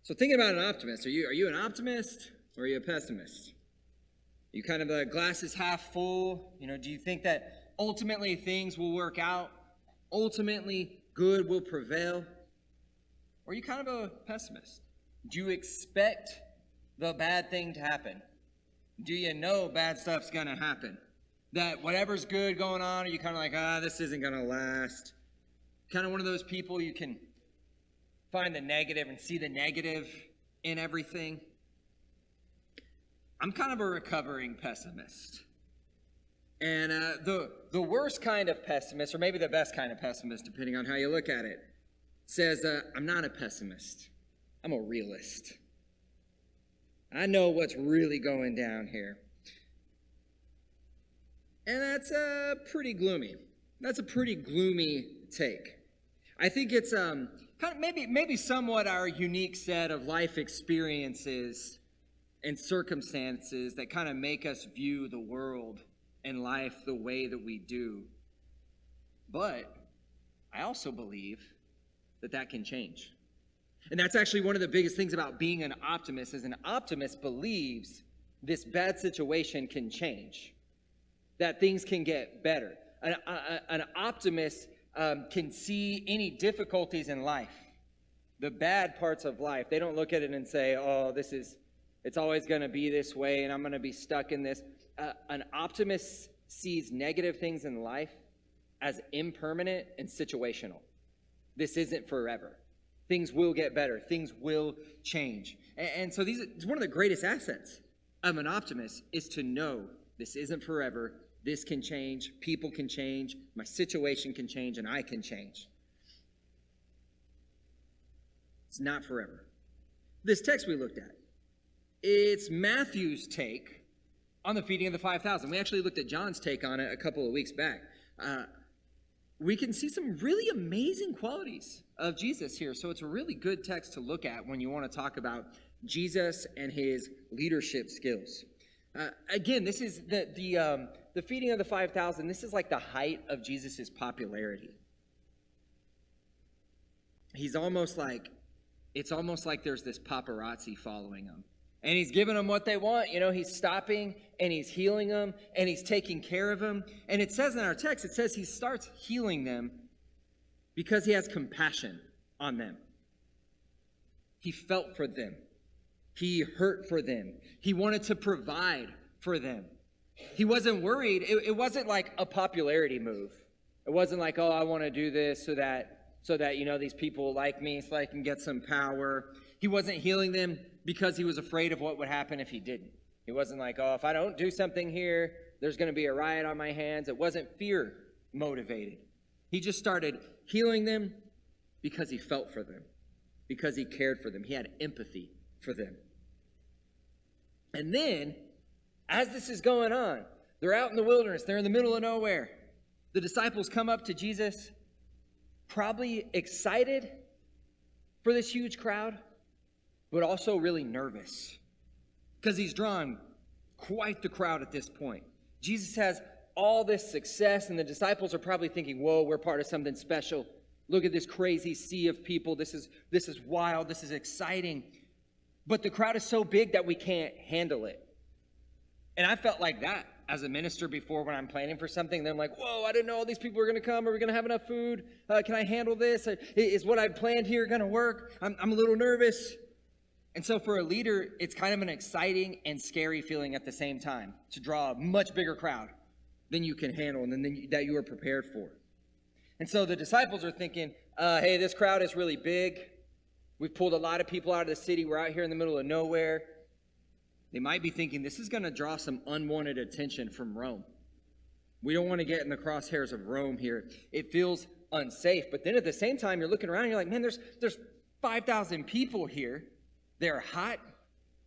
So thinking about an optimist, are you an optimist or are you a pessimist? You kind of glass is half full. Do you think that ultimately things will work out? Ultimately good will prevail? Or are you kind of a pessimist? Do you expect the bad thing to happen? Do you know bad stuff's going to happen? That whatever's good going on, are you kind of like, this isn't going to last? Kind of one of those people you can find the negative and see the negative in everything. I'm kind of a recovering pessimist. And the worst kind of pessimist, or maybe the best kind of pessimist, depending on how you look at it, says, I'm not a pessimist. I'm a realist. I know what's really going down here. And that's pretty gloomy. That's a pretty gloomy take. I think it's kind of maybe somewhat our unique set of life experiences and circumstances that kind of make us view the world and life the way that we do. But I also believe that can change. And that's actually one of the biggest things about being an optimist, is an optimist believes this bad situation can change, that things can get better. An optimist can see any difficulties in life, the bad parts of life. They don't look at it and say, it's always going to be this way and I'm going to be stuck in this. An optimist sees negative things in life as impermanent and situational. This isn't forever. Things will get better. Things will change. And so it's one of the greatest assets of an optimist is to know this isn't forever. This can change. People can change. My situation can change, and I can change. It's not forever. This text we looked at, it's Matthew's take on the feeding of the 5,000. We actually looked at John's take on it a couple of weeks back. We can see some really amazing qualities of Jesus here. So it's a really good text to look at when you want to talk about Jesus and his leadership skills. Again, this is the feeding of the 5,000. This is like the height of Jesus's popularity. It's almost like there's this paparazzi following him. And he's giving them what they want. He's stopping and he's healing them and he's taking care of them. And it says in our text, he starts healing them because he has compassion on them. He felt for them. He hurt for them. He wanted to provide for them. He wasn't worried. It wasn't like a popularity move. It wasn't like, I want to do this so that these people like me so I can get some power. He wasn't healing them because he was afraid of what would happen if he didn't. He wasn't like, if I don't do something here, there's going to be a riot on my hands. It wasn't fear motivated. He just started healing them because he felt for them, because he cared for them. He had empathy for them. And then, as this is going on, they're out in the wilderness. They're in the middle of nowhere. The disciples come up to Jesus, probably excited for this huge crowd, but also really nervous because he's drawn quite the crowd at this point. Jesus has all this success, and the disciples are probably thinking, whoa, we're part of something special. Look at this crazy sea of people. This is wild. This is exciting. But the crowd is so big that we can't handle it. And I felt like that as a minister before when I'm planning for something. Then I'm like, whoa, I didn't know all these people were going to come. Are we going to have enough food? Can I handle this? Is what I planned here going to work? I'm a little nervous. And so for a leader, it's kind of an exciting and scary feeling at the same time to draw a much bigger crowd than you can handle and that you are prepared for. And so the disciples are thinking, hey, this crowd is really big. We've pulled a lot of people out of the city. We're out here in the middle of nowhere. They might be thinking this is going to draw some unwanted attention from Rome. We don't want to get in the crosshairs of Rome here. It feels unsafe. But then at the same time, you're looking around and you're like, man, there's 5,000 people here. They're hot.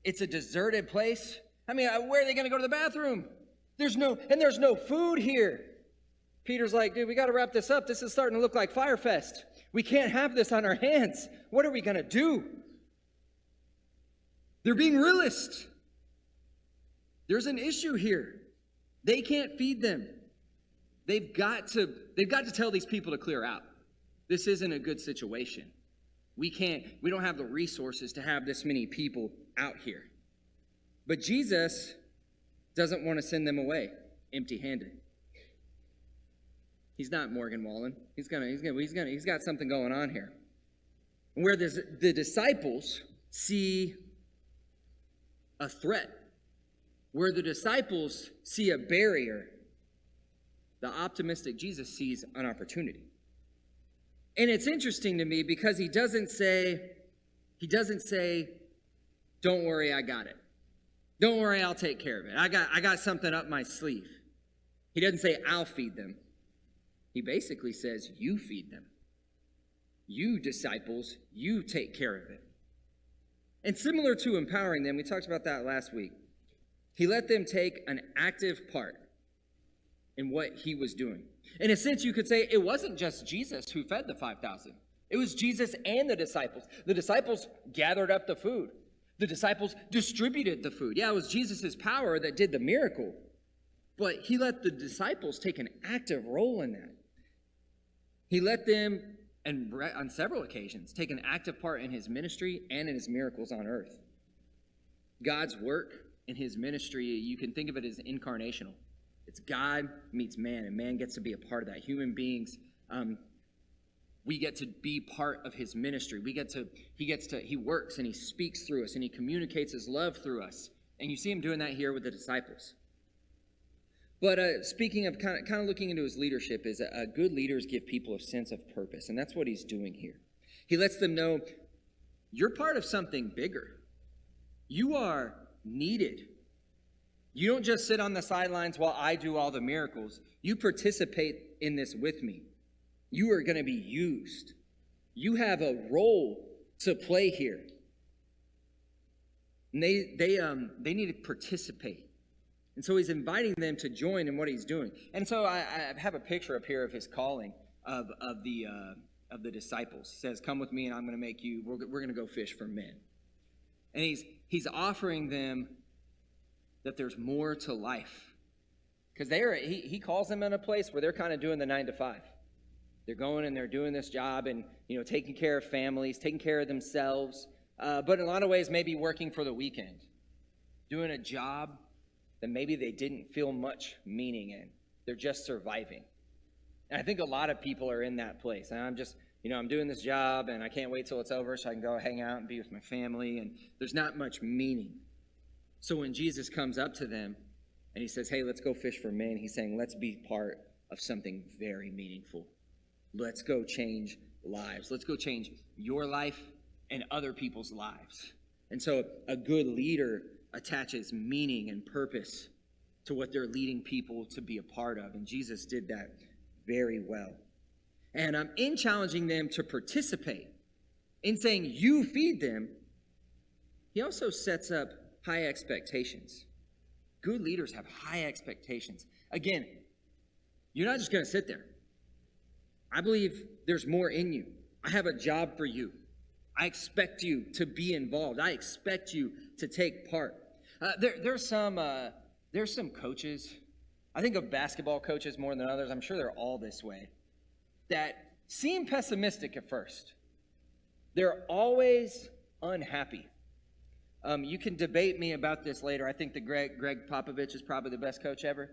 It's a deserted place. I mean, where are they going to go to the bathroom? There's no food here. Peter's like, dude, we got to wrap this up. This is starting to look like Fire Fest. We can't have this on our hands. What are we going to do? They're being realist. There's an issue here. They can't feed them. They've got to tell these people to clear out. This isn't a good situation. We don't have the resources to have this many people out here. But Jesus doesn't want to send them away empty-handed. He's not Morgan Wallen. He's got something going on here. Where the disciples see a threat, where the disciples see a barrier, the optimistic Jesus sees an opportunity. And it's interesting to me because he doesn't say, don't worry, I got it. Don't worry, I'll take care of it. I got something up my sleeve. He doesn't say, I'll feed them. He basically says, you feed them. You disciples, you take care of it. And similar to empowering them, we talked about that last week. He let them take an active part in what he was doing. In a sense, you could say it wasn't just Jesus who fed the 5,000. It was Jesus and the disciples. The disciples gathered up the food. The disciples distributed the food. Yeah, it was Jesus' power that did the miracle. But he let the disciples take an active role in that. He let them, and on several occasions, take an active part in his ministry and in his miracles on earth. God's work in his ministry, you can think of it as incarnational. It's God meets man, and man gets to be a part of that. Human beings, we get to be part of his ministry. He works and he speaks through us and he communicates his love through us. And you see him doing that here with the disciples. But speaking of kind of looking into his leadership, is good leaders give people a sense of purpose, and that's what he's doing here. He lets them know you're part of something bigger. You are needed. You don't just sit on the sidelines while I do all the miracles. You participate in this with me. You are going to be used. You have a role to play here. And they need to participate. And so he's inviting them to join in what he's doing. And so I have a picture up here of his calling of the disciples. He says, "Come with me, and I'm going to make you. We're going to go fish for men." And he's offering them that there's more to life, because he calls them in a place where they're kind of doing the 9 to 5. They're going and they're doing this job and taking care of families, taking care of themselves, but in a lot of ways maybe working for the weekend, doing a job that maybe they didn't feel much meaning in. They're just surviving. And I think a lot of people are in that place. And I'm just, I'm doing this job and I can't wait till it's over so I can go hang out and be with my family. And there's not much meaning. So when Jesus comes up to them and he says, hey, let's go fish for men, he's saying, let's be part of something very meaningful. Let's go change lives. Let's go change your life and other people's lives. And so a good leader attaches meaning and purpose to what they're leading people to be a part of. And Jesus did that very well. And in challenging them to participate, in saying you feed them, he also sets up high expectations. Good leaders have high expectations. Again, you're not just going to sit there. I believe there's more in you. I have a job for you. I expect you to be involved. I expect you to take part. There's some coaches, I think of basketball coaches more than others, I'm sure they're all this way, that seem pessimistic at first. They're always unhappy. You can debate me about this later. I think that Greg Popovich is probably the best coach ever.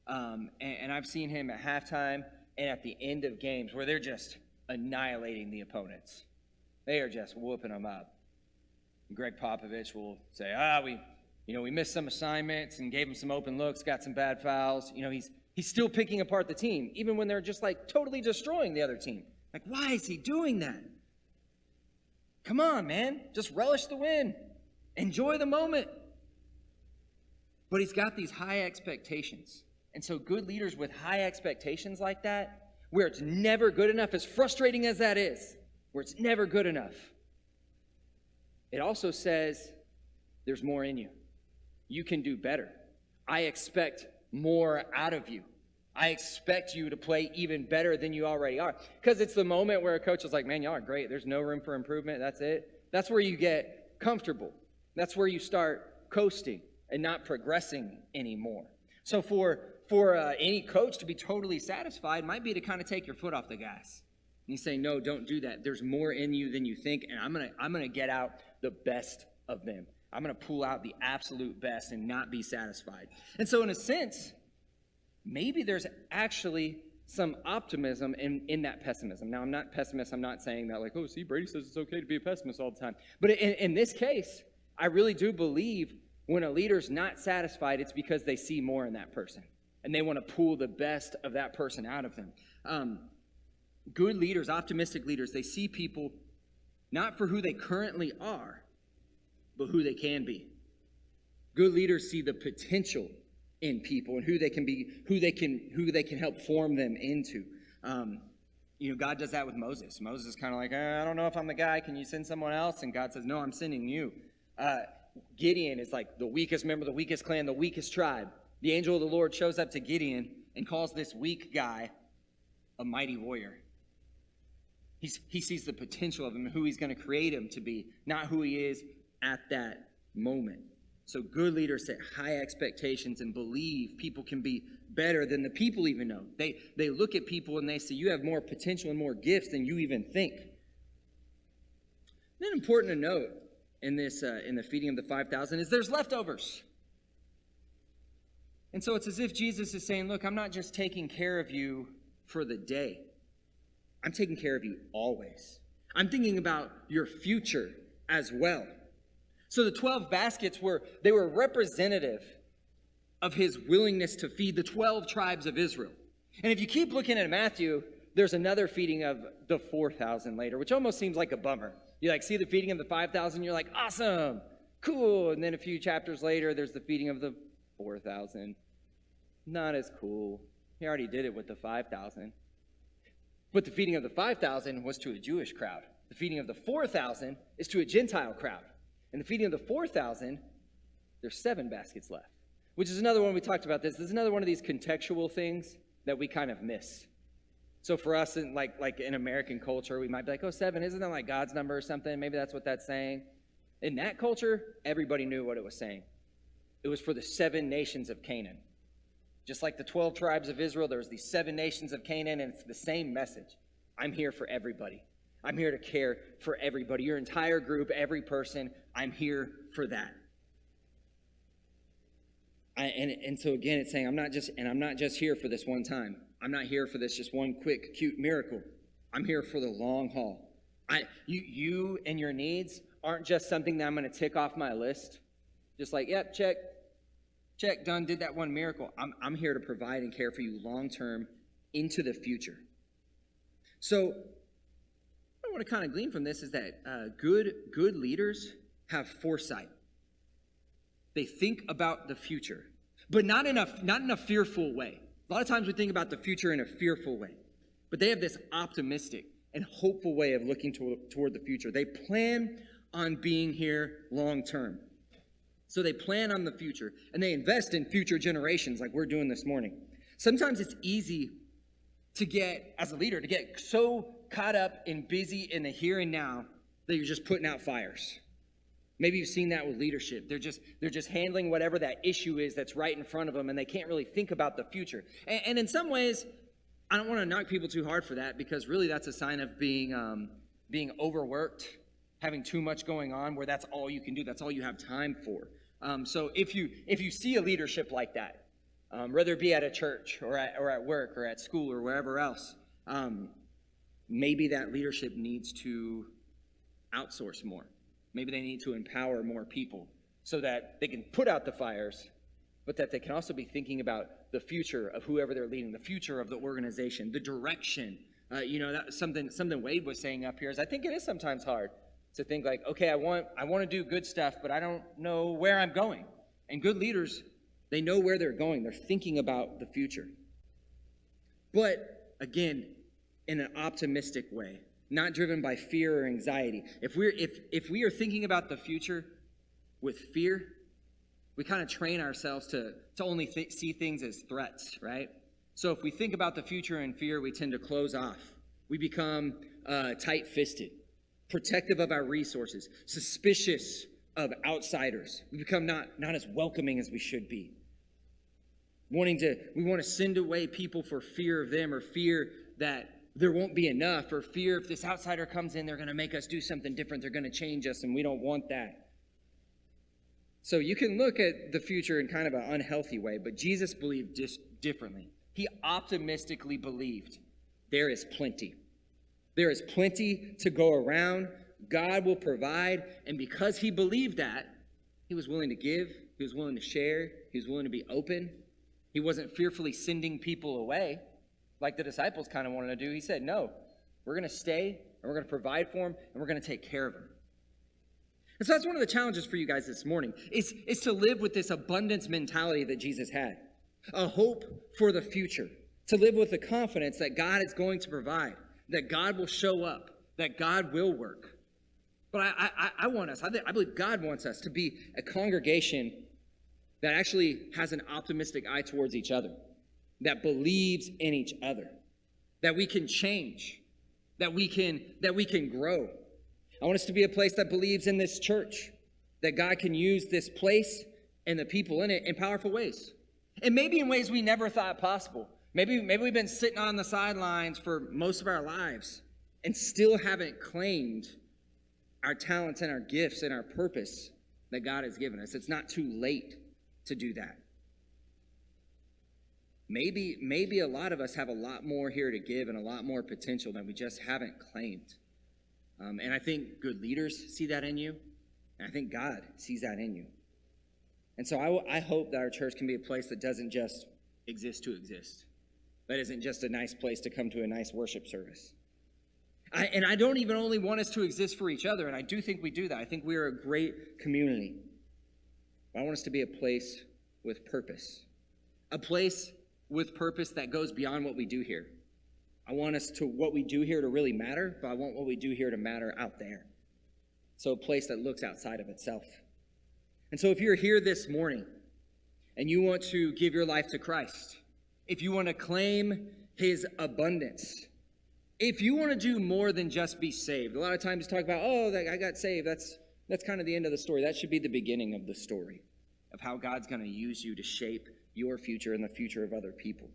And I've seen him at halftime and at the end of games where they're just annihilating the opponents. They are just whooping them up. And Greg Popovich will say, we missed some assignments and gave him some open looks, got some bad fouls. He's still picking apart the team, even when they're just like totally destroying the other team. Like, why is he doing that? Come on, man. Just relish the win. Enjoy the moment. But he's got these high expectations. And so good leaders with high expectations like that, where it's never good enough, as frustrating as that is, where it's never good enough, it also says there's more in you. You can do better. I expect more out of you. I expect you to play even better than you already are. Because it's the moment where a coach is like, man, y'all are great. There's no room for improvement. That's it. That's where you get comfortable. That's where you start coasting and not progressing anymore. So for any coach to be totally satisfied might be to kind of take your foot off the gas. he's saying, no, don't do that. There's more in you than you think, and I'm gonna get out the best of them. I'm gonna pull out the absolute best and not be satisfied. And so in a sense, maybe there's actually some optimism in that pessimism. Now, I'm not pessimist. I'm not saying that like, oh, see, Brady says it's okay to be a pessimist all the time. But in this case, I really do believe when a leader's not satisfied, it's because they see more in that person. And they want to pull the best of that person out of them. Good leaders, optimistic leaders, they see people not for who they currently are, but who they can be. Good leaders see the potential in people and who they can be, who they can help form them into. God does that with Moses. Moses is kind of like, I don't know if I'm the guy. Can you send someone else? And God says, no, I'm sending you. Gideon is like the weakest member, the weakest clan, the weakest tribe. The angel of the Lord shows up to Gideon and calls this weak guy a mighty warrior. He sees the potential of him and who he's going to create him to be, not who he is at that moment. So good leaders set high expectations and believe people can be better than the people even know. They look at people and they say, you have more potential and more gifts than you even think. Then important to note in this in the feeding of the 5,000 is there's leftovers. And so it's as if Jesus is saying, look, I'm not just taking care of you for the day. I'm taking care of you always. I'm thinking about your future as well. So the 12 baskets were representative of his willingness to feed the 12 tribes of Israel. And if you keep looking at Matthew, there's another feeding of the 4,000 later, which almost seems like a bummer. You see the feeding of the 5,000, you're like, awesome, cool. And then a few chapters later, there's the feeding of the 4,000. Not as cool. He already did it with the 5,000. But the feeding of the 5,000 was to a Jewish crowd. The feeding of the 4,000 is to a Gentile crowd. And the feeding of the 4,000, there's 7 baskets left, which is another one we talked about this. This is another one of these contextual things that we kind of miss. So for us, in like in American culture, we might be like, 7, isn't that like God's number or something? Maybe that's what that's saying. In that culture, everybody knew what it was saying. It was for the 7 nations of Canaan. Just like the 12 tribes of Israel, there was these 7 nations of Canaan, and it's the same message. I'm here for everybody. I'm here to care for everybody. Your entire group, every person, I'm here for that. And so again, it's saying, I'm not just here for this one time. I'm not here for this just one quick, cute miracle. I'm here for the long haul. You and your needs aren't just something that I'm going to tick off my list. Just like, yep, check, done, did that one miracle. I'm here to provide and care for you long-term into the future. So what I want to kind of glean from this is that good leaders have foresight. They think about the future, but not in a fearful way. A lot of times we think about the future in a fearful way, but they have this optimistic and hopeful way of looking toward the future. They plan on being here long term. So they plan on the future, and they invest in future generations like we're doing this morning. Sometimes it's easy to get, as a leader, to get so caught up and busy in the here and now that you're just putting out fires. Maybe you've seen that with leadership. They're just handling whatever that issue is that's right in front of them, and they can't really think about the future. And in some ways, I don't want to knock people too hard for that, because really that's a sign of being overworked, having too much going on, where that's all you can do, that's all you have time for. So if you see a leadership like that, whether it be at a church or at work or at school or wherever else, maybe that leadership needs to outsource more. Maybe they need to empower more people so that they can put out the fires, but that they can also be thinking about the future of whoever they're leading, the future of the organization, the direction. That's something Wade was saying up here is I think it is sometimes hard to think like, okay, I want to do good stuff, but I don't know where I'm going. And good leaders, they know where they're going. They're thinking about the future. But again, in an optimistic way, not driven by fear or anxiety. If we are thinking about the future with fear, we kind of train ourselves to only see things as threats, right? So if we think about the future in fear, we tend to close off. We become tight-fisted, protective of our resources, suspicious of outsiders. We become not as welcoming as we should be. We want to send away people for fear of them, or fear that there won't be enough, or fear if this outsider comes in, they're going to make us do something different. They're going to change us, and we don't want that. So you can look at the future in kind of an unhealthy way, but Jesus believed just differently. He optimistically believed there is plenty. There is plenty to go around. God will provide. And because he believed that, he was willing to give. He was willing to share. He was willing to be open. He wasn't fearfully sending people away like the disciples kind of wanted to do. He said, no, we're going to stay, and we're going to provide for them, and we're going to take care of them. And so that's one of the challenges for you guys this morning, is to live with this abundance mentality that Jesus had, a hope for the future, to live with the confidence that God is going to provide, that God will show up, that God will work. But I believe God wants us to be a congregation that actually has an optimistic eye towards each other, that believes in each other, that we can change, that we can grow. I want us to be a place that believes in this church, that God can use this place and the people in it in powerful ways. And maybe in ways we never thought possible. Maybe we've been sitting on the sidelines for most of our lives and still haven't claimed our talents and our gifts and our purpose that God has given us. It's not too late to do that. Maybe a lot of us have a lot more here to give and a lot more potential than we just haven't claimed. And I think good leaders see that in you, and I think God sees that in you. And so I hope that our church can be a place that doesn't just exist to exist, that isn't just a nice place to come to a nice worship service. I don't even only want us to exist for each other, and I do think we do that. I think we are a great community. But I want us to be a place with purpose, a place with purpose that goes beyond what we do here. I want what we do here to really matter, but I want what we do here to matter out there. So a place that looks outside of itself. And so if you're here this morning and you want to give your life to Christ, if you want to claim his abundance, if you want to do more than just be saved, a lot of times talk about, I got saved. That's kind of the end of the story. That should be the beginning of the story of how God's going to use you to shape your future and the future of other people.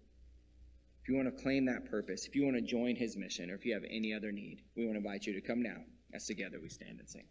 If you want to claim that purpose, if you want to join his mission, or if you have any other need, we want to invite you to come now as together we stand and sing.